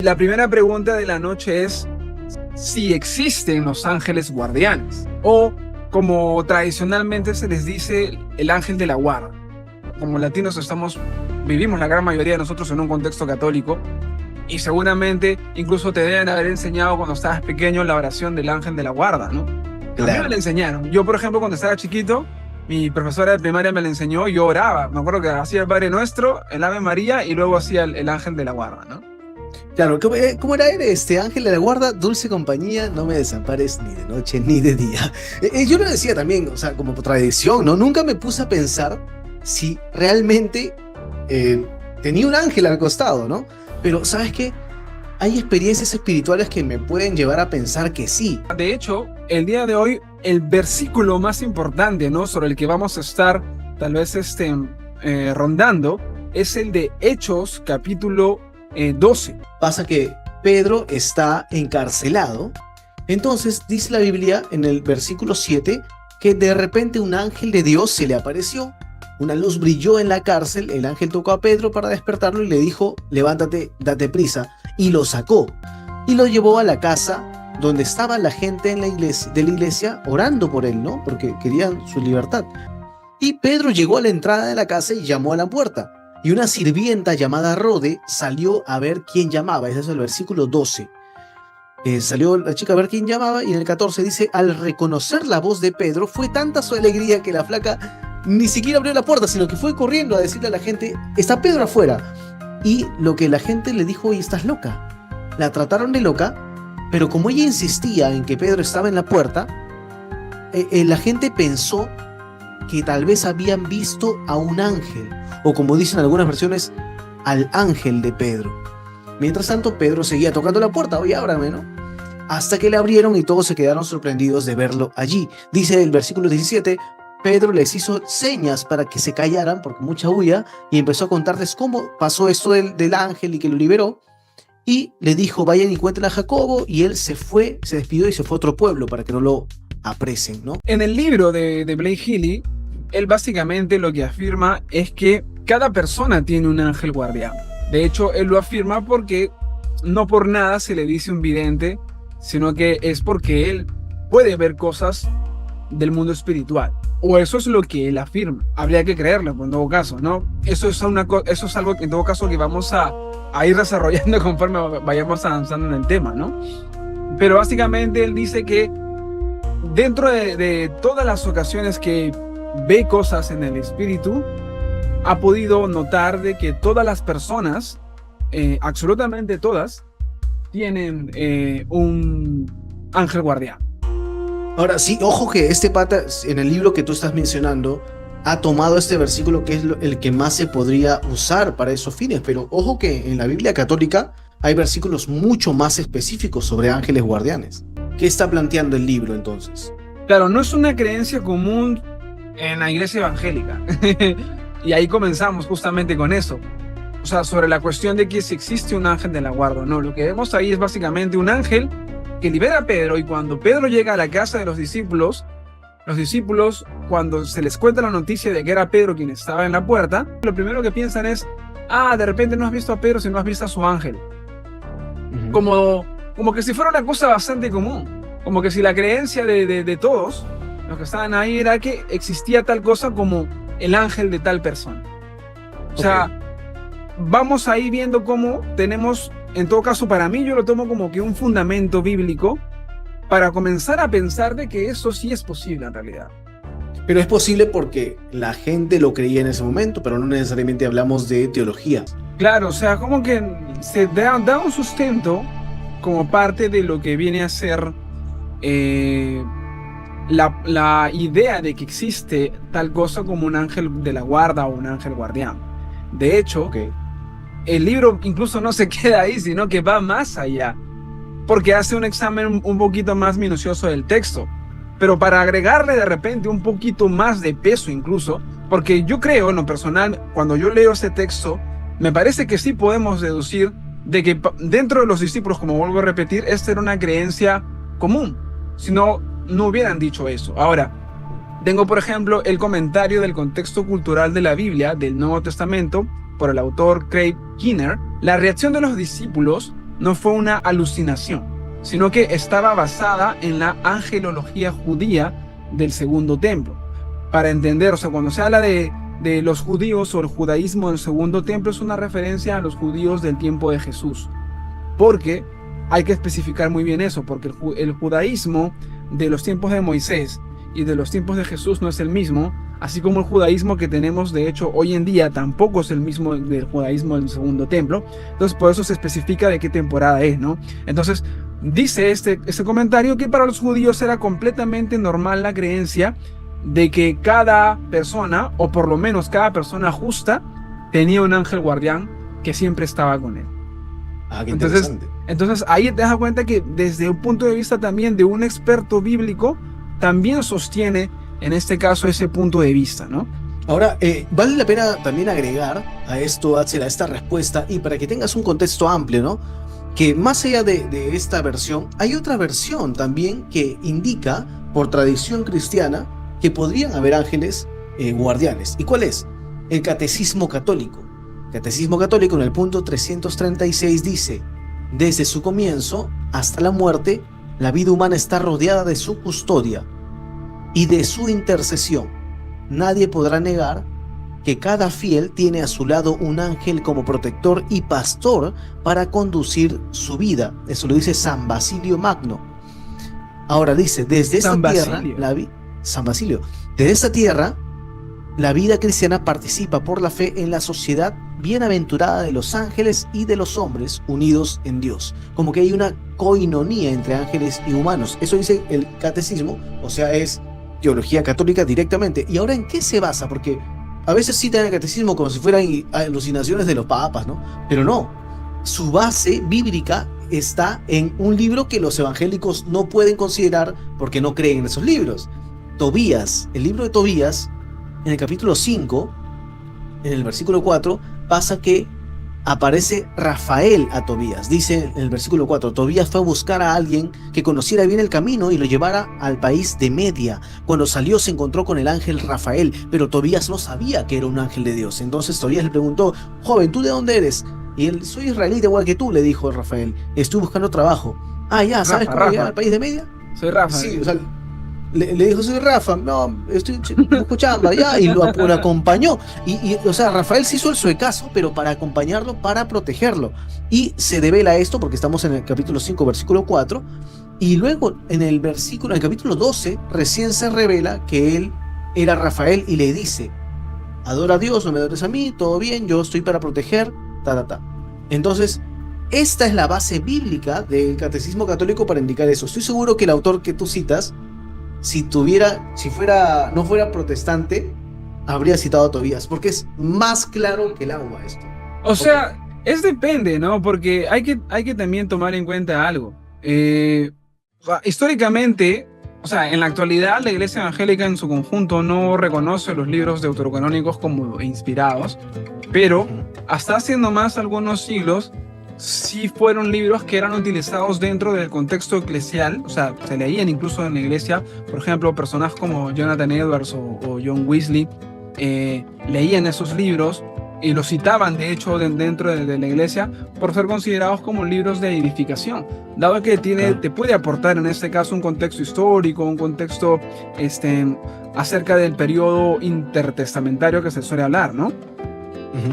La primera pregunta de la noche es si existen los ángeles guardianes o, como tradicionalmente se les dice, el ángel de la guarda. Como latinos vivimos la gran mayoría de nosotros en un contexto católico y seguramente incluso te deben haber enseñado cuando estabas pequeño la oración del ángel de la guarda, ¿no? Claro. A mí me la enseñaron. Yo, por ejemplo, cuando estaba chiquito, mi profesora de primaria me la enseñó y yo oraba. Me acuerdo que hacía el Padre Nuestro, el Ave María y luego hacía el ángel de la guarda, ¿no? Claro, ¿cómo era él? Ángel de la guarda, dulce compañía, no me desampares ni de noche ni de día. Yo lo decía también, o sea, como tradición, ¿no? Nunca me puse a pensar si realmente tenía un ángel al costado, ¿no? Pero, ¿sabes qué? Hay experiencias espirituales que me pueden llevar a pensar que sí. De hecho, el día de hoy, el versículo más importante, ¿no?, sobre el que vamos a estar tal vez rondando, es el de Hechos, capítulo 12. Pasa que Pedro está encarcelado. Entonces dice la Biblia en el versículo 7 que de repente un ángel de Dios se le apareció. Una luz brilló en la cárcel, el ángel tocó a Pedro para despertarlo y le dijo: levántate, date prisa. Y lo sacó y lo llevó a la casa donde estaba la gente de la iglesia orando por él, ¿no? Porque querían su libertad. Y Pedro llegó a la entrada de la casa y llamó a la puerta. Y una sirvienta llamada Rode salió a ver quién llamaba. Ese es el versículo 12. Salió la chica a ver quién llamaba y en el 14 dice: al reconocer la voz de Pedro fue tanta su alegría que la flaca ni siquiera abrió la puerta, sino que fue corriendo a decirle a la gente: está Pedro afuera. Y lo que la gente le dijo: oye, estás loca. La trataron de loca, pero como ella insistía en que Pedro estaba en la puerta, la gente pensó que tal vez habían visto a un ángel, o como dicen algunas versiones, al ángel de Pedro. Mientras tanto, Pedro seguía tocando la puerta: oye, ábrame, ¿no? Hasta que le abrieron y todos se quedaron sorprendidos de verlo allí. Dice el versículo 17, Pedro les hizo señas para que se callaran, porque mucha huya, y empezó a contarles cómo pasó esto del ángel y que lo liberó. Y le dijo: vayan y cuenten a Jacobo, y él se despidió y se fue a otro pueblo para que no lo apresen, ¿no? En el libro de Blake Healy, él básicamente lo que afirma es que cada persona tiene un ángel guardián. De hecho, él lo afirma porque no por nada se le dice un vidente, sino que es porque él puede ver cosas del mundo espiritual. O eso es lo que él afirma. Habría que creerlo, en todo caso, ¿no? Eso es algo en todo caso que vamos a ir desarrollando conforme vayamos avanzando en el tema, ¿no? Pero básicamente él dice que dentro de todas las ocasiones que ve cosas en el espíritu, ha podido notar de que todas las personas, absolutamente todas, tienen un ángel guardián. Ahora sí, ojo que este pata, en el libro que tú estás mencionando, ha tomado este versículo que es el que más se podría usar para esos fines, pero ojo que en la Biblia católica hay versículos mucho más específicos sobre ángeles guardianes. ¿Qué está planteando el libro entonces? Claro, no es una creencia común en la iglesia evangélica. Y ahí comenzamos justamente con eso. O sea, sobre la cuestión de que si existe un ángel de la guarda, no. Lo que vemos ahí es básicamente un ángel que libera a Pedro, y cuando Pedro llega a la casa de los discípulos, cuando se les cuenta la noticia de que era Pedro quien estaba en la puerta, lo primero que piensan es: de repente no has visto a Pedro, sino has visto a su ángel. Como que si fuera una cosa bastante común. Como que si la creencia de todos los que estaban ahí era que existía tal cosa como el ángel de tal persona. O sea, vamos ahí viendo cómo tenemos, en todo caso, para mí yo lo tomo como que un fundamento bíblico para comenzar a pensar de que eso sí es posible en realidad. Pero es posible porque la gente lo creía en ese momento, pero no necesariamente hablamos de teología. Claro, o sea, como que se da un sustento como parte de lo que viene a ser la idea de que existe tal cosa como un ángel de la guarda o un ángel guardián. De hecho, el libro incluso no se queda ahí, sino que va más allá, porque hace un examen un poquito más minucioso del texto, pero para agregarle de repente un poquito más de peso incluso, porque yo creo, en lo personal, cuando yo leo este texto, me parece que sí podemos deducir de que dentro de los discípulos, como vuelvo a repetir, esta era una creencia común, si no hubieran dicho eso. Ahora, tengo por ejemplo el comentario del contexto cultural de la Biblia del Nuevo Testamento por el autor Craig Keener. La reacción de los discípulos no fue una alucinación, sino que estaba basada en la angelología judía del segundo templo. Para entender, o sea, cuando se habla de los judíos o el judaísmo del segundo templo, es una referencia a los judíos del tiempo de Jesús. Porque hay que especificar muy bien eso, porque el judaísmo de los tiempos de Moisés y de los tiempos de Jesús no es el mismo, así como el judaísmo que tenemos de hecho hoy en día tampoco es el mismo del judaísmo del segundo templo. Entonces por eso se especifica de qué temporada es, ¿no? Entonces dice este comentario que para los judíos era completamente normal la creencia de que cada persona, o por lo menos cada persona justa, tenía un ángel guardián que siempre estaba con él. Ah, qué interesante. Entonces ahí te das cuenta que desde un punto de vista también de un experto bíblico, también sostiene en este caso ese punto de vista, ¿no? Ahora, vale la pena también agregar a esto, Axel, a esta respuesta, y para que tengas un contexto amplio, ¿no? Que más allá de esta versión, hay otra versión también que indica, por tradición cristiana, que podrían haber ángeles guardianes. ¿Y cuál es? El Catecismo Católico. El Catecismo Católico en el punto 336 dice: desde su comienzo hasta la muerte, la vida humana está rodeada de su custodia y de su intercesión. Nadie podrá negar que cada fiel tiene a su lado un ángel como protector y pastor para conducir su vida. Eso lo dice San Basilio Magno. Ahora dice, desde esta tierra, San Basilio, desde esta tierra, la vida cristiana participa por la fe en la sociedad bienaventurada de los ángeles y de los hombres unidos en Dios. Como que hay una coinonía entre ángeles y humanos. Eso dice el catecismo, o sea, es teología católica directamente. ¿Y ahora en qué se basa? Porque a veces citan el catecismo como si fueran alucinaciones de los papas, ¿no? Pero no, su base bíblica está en un libro que los evangélicos no pueden considerar porque no creen en esos libros. Tobías, el libro de Tobías, en el capítulo 5, en el versículo 4, pasa que aparece Rafael a Tobías. Dice en el versículo 4, Tobías fue a buscar a alguien que conociera bien el camino y lo llevara al país de Media. Cuando salió se encontró con el ángel Rafael, pero Tobías no sabía que era un ángel de Dios. Entonces Tobías le preguntó, joven, ¿tú de dónde eres? Y él, soy israelita igual que tú, le dijo Rafael, estoy buscando trabajo. Ah, ya, ¿sabes cómo llegar al país de Media? Soy Rafa. Sí, o sea, le dijo, soy Rafa, no, estoy escuchando allá, y lo acompañó. O sea, Rafael se hizo el suecazo, pero para acompañarlo, para protegerlo. Y se devela esto, porque estamos en el capítulo 5, versículo 4, y luego en el capítulo 12, recién se revela que él era Rafael y le dice, adora a Dios, no me adores a mí, todo bien, yo estoy para proteger, Entonces, esta es la base bíblica del catecismo católico para indicar eso. Estoy seguro que el autor que tú citas, no fuera protestante, habría citado a Tobías, porque es más claro que el agua esto. O sea, depende, ¿no? Porque hay que también tomar en cuenta algo. Históricamente, o sea, en la actualidad la Iglesia Evangélica en su conjunto no reconoce los libros deuterocanónicos como inspirados, pero hasta hace nomás algunos siglos sí fueron libros que eran utilizados dentro del contexto eclesial, o sea, se leían incluso en la iglesia. Por ejemplo, personajes como Jonathan Edwards o John Wesley leían esos libros y los citaban de hecho dentro de la iglesia por ser considerados como libros de edificación, dado que te puede aportar en este caso un contexto histórico, un contexto acerca del periodo intertestamentario que se suele hablar, ¿no?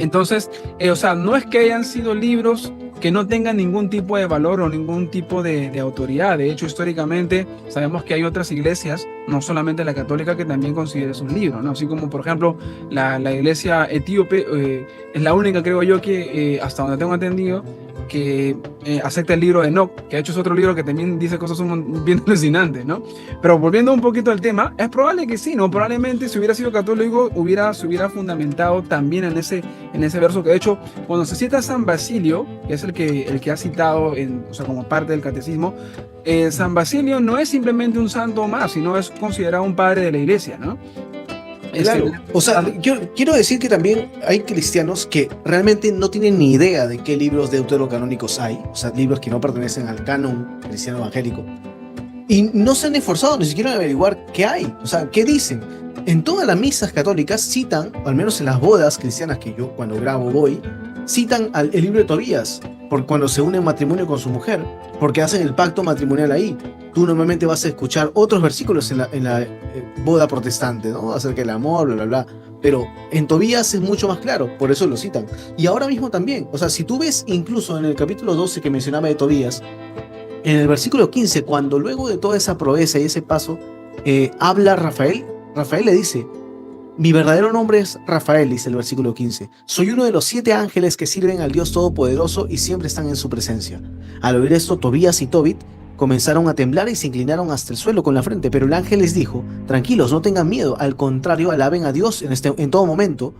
Entonces, o sea, no es que hayan sido libros que no tengan ningún tipo de valor o ningún tipo de autoridad. De hecho, históricamente sabemos que hay otras iglesias, no solamente la católica, que también considera sus libros, ¿no? Así como, por ejemplo, la iglesia etíope es la única, creo yo, que hasta donde tengo entendido, que acepta el libro de Enoch, que de hecho es otro libro que también dice cosas bien alucinantes, ¿no? Pero volviendo un poquito al tema, es probable que sí, ¿no? Probablemente si hubiera sido católico se hubiera fundamentado también en ese verso, que de hecho cuando se cita a San Basilio, que es el que ha citado o sea, como parte del catecismo, San Basilio no es simplemente un santo más, sino es considerado un padre de la iglesia, ¿no? Claro, o sea, quiero decir que también hay cristianos que realmente no tienen ni idea de qué libros deuterocanónicos hay, o sea, libros que no pertenecen al canon cristiano evangélico, y no se han esforzado ni siquiera en averiguar qué hay, o sea, qué dicen. En todas las misas católicas citan, o al menos en las bodas cristianas que yo cuando grabo voy, citan el libro de Tobías, por cuando se une en matrimonio con su mujer, porque hacen el pacto matrimonial ahí. Tú normalmente vas a escuchar otros versículos en la boda protestante, ¿no? Acerca del amor, bla, bla, bla. Pero en Tobías es mucho más claro, por eso lo citan. Y ahora mismo también, o sea, si tú ves incluso en el capítulo 12 que mencionaba de Tobías, en el versículo 15, cuando luego de toda esa proeza y ese paso, habla Rafael le dice: mi verdadero nombre es Rafael, dice el versículo 15. Soy uno de los 7 ángeles que sirven al Dios Todopoderoso y siempre están en su presencia. Al oír esto, Tobías y Tobit comenzaron a temblar y se inclinaron hasta el suelo con la frente, pero el ángel les dijo: tranquilos, no tengan miedo, al contrario, alaben a Dios en todo momento,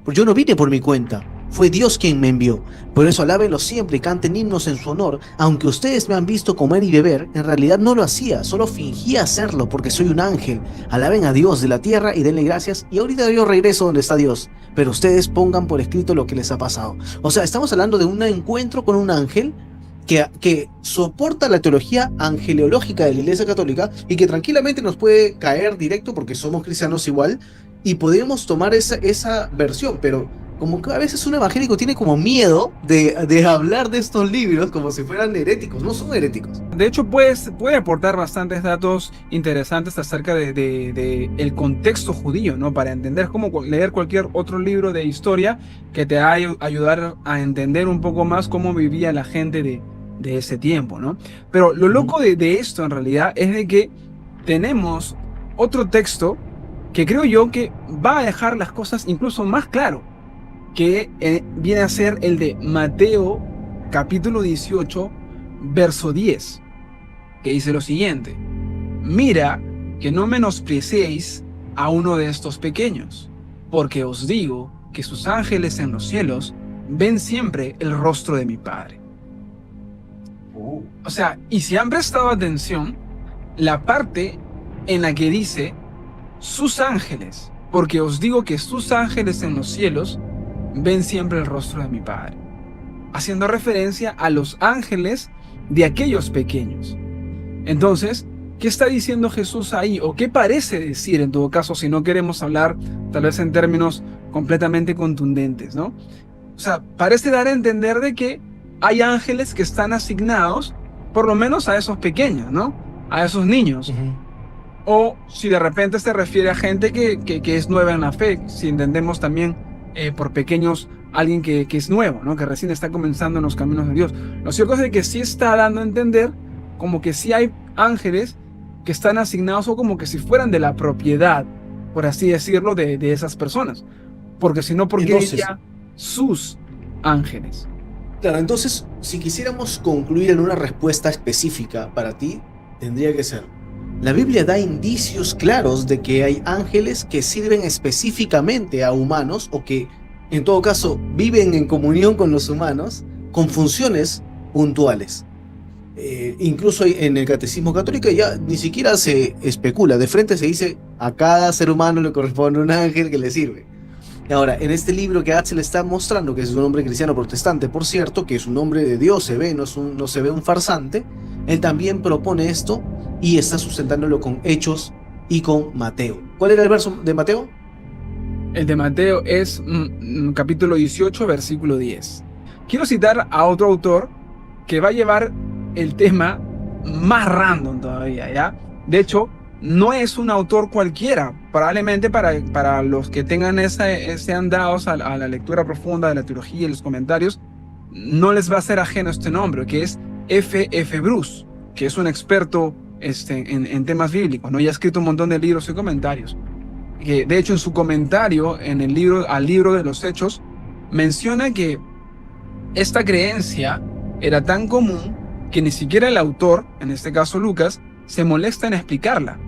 pues yo no vine por mi cuenta, fue Dios quien me envió. Por eso alábenlo siempre y canten himnos en su honor. Aunque ustedes me han visto comer y beber, en realidad no lo hacía, solo fingía hacerlo porque soy un ángel. Alaben a Dios de la tierra y denle gracias, y ahorita yo regreso donde está Dios, pero ustedes pongan por escrito lo que les ha pasado. O sea, estamos hablando de un encuentro con un ángel que soporta la teología angeleológica de la Iglesia Católica y que tranquilamente nos puede caer directo porque somos cristianos igual y podemos tomar esa versión, pero como que a veces un evangélico tiene como miedo de hablar de estos libros como si fueran heréticos. No son heréticos. De hecho, puede aportar bastantes datos interesantes acerca de el contexto judío, ¿no? Para entender cómo leer cualquier otro libro de historia que te va a ayudar a entender un poco más cómo vivía la gente de ese tiempo, ¿no? Pero lo loco de esto en realidad es de que tenemos otro texto que creo yo que va a dejar las cosas incluso más claro, que viene a ser el de Mateo capítulo 18 verso 10, que dice lo siguiente: mira que no menospreciéis a uno de estos pequeños, porque os digo que sus ángeles en los cielos ven siempre el rostro de mi Padre. O sea, y si han prestado atención, la parte en la que dice sus ángeles, porque os digo que sus ángeles en los cielos ven siempre el rostro de mi Padre, haciendo referencia a los ángeles de aquellos pequeños. Entonces, ¿qué está diciendo Jesús ahí? ¿O qué parece decir en todo caso, si no queremos hablar tal vez en términos completamente contundentes, ¿no? O sea, parece dar a entender de que hay ángeles que están asignados por lo menos a esos pequeños, ¿no? A esos niños. O si de repente se refiere a gente que es nueva en la fe, si entendemos también por pequeños alguien que es nuevo, ¿no? Que recién está comenzando en los caminos de Dios. Lo cierto es de que sí está dando a entender como que sí hay ángeles que están asignados o como que si fueran de la propiedad, por así decirlo, de esas personas. Porque si no, ¿por qué diría sus ángeles? Claro, entonces, si quisiéramos concluir en una respuesta específica para ti, tendría que ser: la Biblia da indicios claros de que hay ángeles que sirven específicamente a humanos o que, en todo caso, viven en comunión con los humanos con funciones puntuales. Incluso en el Catecismo Católico ya ni siquiera se especula, de frente se dice: a cada ser humano le corresponde un ángel que le sirve. Ahora, en este libro que Axel está mostrando, que es un hombre cristiano protestante, por cierto, que es un hombre de Dios, se ve, no se ve un farsante, él también propone esto y está sustentándolo con Hechos y con Mateo. ¿Cuál era el verso de Mateo? El de Mateo es capítulo 18, versículo 10. Quiero citar a otro autor que va a llevar el tema más random todavía, ¿ya? De hecho, no es un autor cualquiera. Probablemente para los que tengan ese andados a la lectura profunda de la teología y los comentarios, no les va a ser ajeno este nombre, que es F.F. Bruce, que es un experto en temas bíblicos, ¿no? Y ha escrito un montón de libros y comentarios. Que, de hecho, en su comentario al libro de los Hechos, menciona que esta creencia era tan común que ni siquiera el autor, en este caso Lucas, se molesta en explicarla.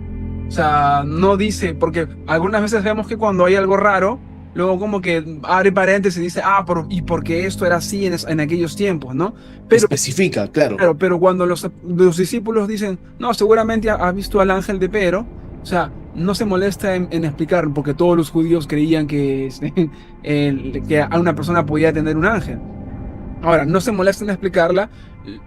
O sea, no dice, porque algunas veces vemos que cuando hay algo raro, luego como que abre paréntesis y dice, y porque esto era así en aquellos tiempos, ¿no? Pero, especifica, claro. Pero cuando los discípulos dicen, no, seguramente has visto al ángel de Pedro, o sea, no se molesta en explicar, porque todos los judíos creían que a una persona podía tener un ángel. Ahora, no se molesta en explicarla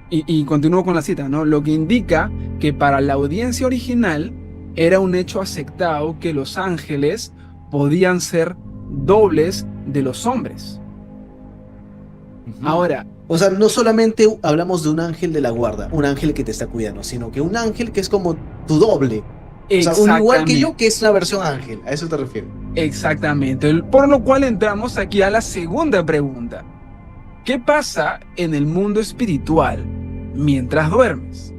y continúo con la cita, ¿no? Lo que indica que para la audiencia original era un hecho aceptado que los ángeles podían ser dobles de los hombres. Ahora, O sea, no solamente hablamos de un ángel de la guarda, un ángel que te está cuidando, sino que un ángel que es como tu doble. O sea, un igual que yo, que es una versión ángel. A eso te refiero. Exactamente. Por lo cual entramos aquí a la segunda pregunta. ¿Qué pasa en el mundo espiritual mientras duermes?